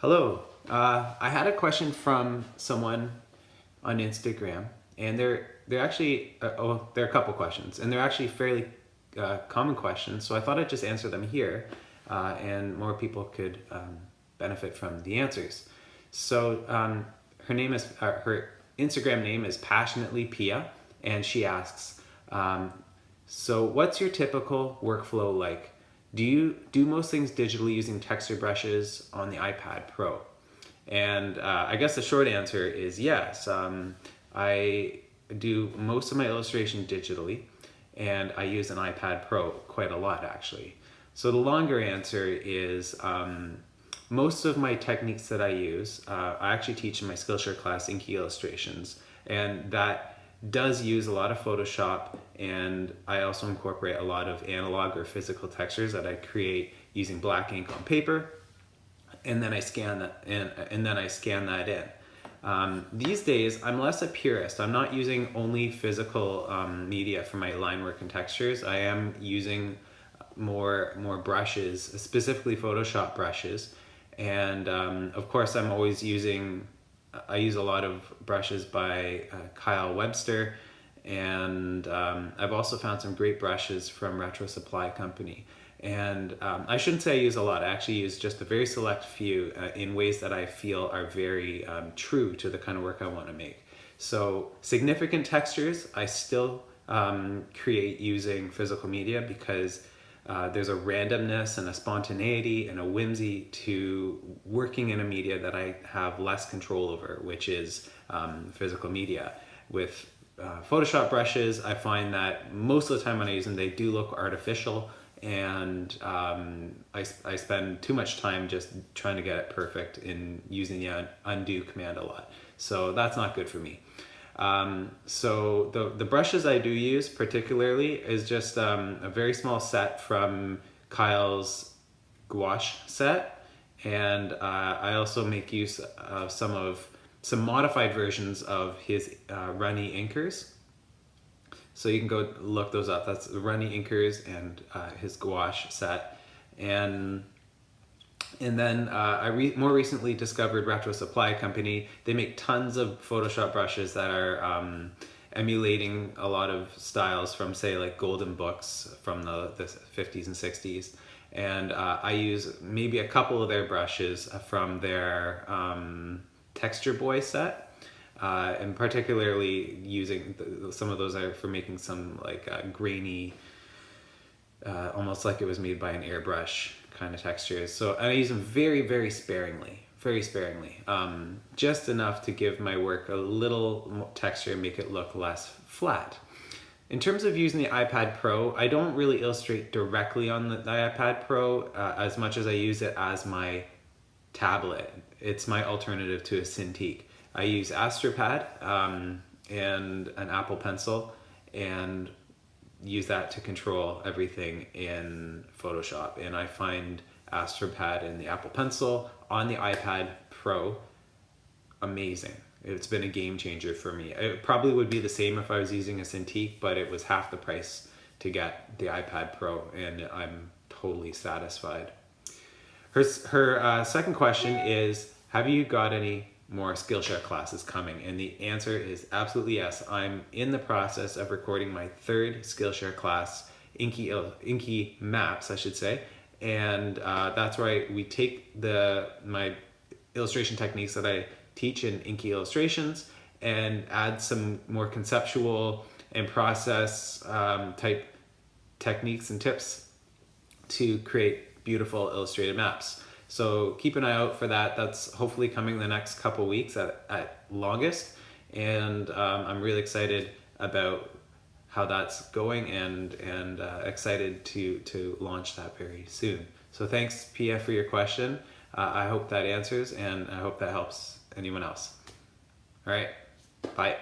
Hello. I had a question from someone on Instagram, and they're actually there are a couple questions, and they're actually fairly common questions. So I thought I'd just answer them here, and more people could benefit from the answers. So her Instagram name is Passionately Pia, and she asks, so what's your typical workflow like? Do you do most things digitally using texture brushes on the iPad Pro? And I guess the short answer is yes. I do most of my illustration digitally, and I use an iPad Pro quite a lot actually. So the longer answer is most of my techniques that I use, I actually teach in my Skillshare class Inky Illustrations, and that does use a lot of Photoshop, and I also incorporate a lot of analog or physical textures that I create using black ink on paper, and then I scan that in. These days, I'm less a purist. I'm not using only physical media for my line work and textures. I am using more brushes, specifically Photoshop brushes, and of course, I use a lot of brushes by Kyle Webster, and I've also found some great brushes from Retro Supply Company. And I shouldn't say I use a lot. I actually use just a very select few in ways that I feel are very true to the kind of work I want to make. So significant textures, I still create using physical media because there's a randomness and a spontaneity and a whimsy to working in a media that I have less control over, which is physical media. With Photoshop brushes, I find that most of the time when I use them, they do look artificial, and I spend too much time just trying to get it perfect in using the undo command a lot. So that's not good for me. So the brushes I do use particularly is just a very small set from Kyle's Gouache set, and I also make use of some modified versions of his runny inkers. So you can go look those up. That's the runny inkers and his Gouache set, and then more recently discovered Retro Supply Company. They make tons of Photoshop brushes that are emulating a lot of styles from, say, like golden books from the 50s and 60s. And I use maybe a couple of their brushes from their Texture Boy set. And particularly using some of those are for making some like grainy, almost like it was made by an airbrush kind of textures. So I use them very, very sparingly, just enough to give my work a little texture and make it look less flat. In terms of using the iPad Pro, I don't really illustrate directly on the iPad Pro as much as I use it as my tablet. It's my alternative to a Cintiq. I use Astropad and an Apple Pencil, and use that to control everything in Photoshop. And I find Astropad and the Apple Pencil on the iPad Pro amazing. It's been a game changer for me. It probably would be the same if I was using a Cintiq, but it was half the price to get the iPad Pro, and I'm totally satisfied. Her second question is, have you got any more Skillshare classes coming? And the answer is absolutely yes. I'm in the process of recording my third Skillshare class, Inky Maps, I should say. And that's where we take my illustration techniques that I teach in Inky Illustrations and add some more conceptual and process type techniques and tips to create beautiful illustrated maps. So keep an eye out for that. That's hopefully coming the next couple weeks at longest. And I'm really excited about how that's going, and excited to launch that very soon. So thanks, Pia, for your question. I hope that answers, and I hope that helps anyone else. All right, bye.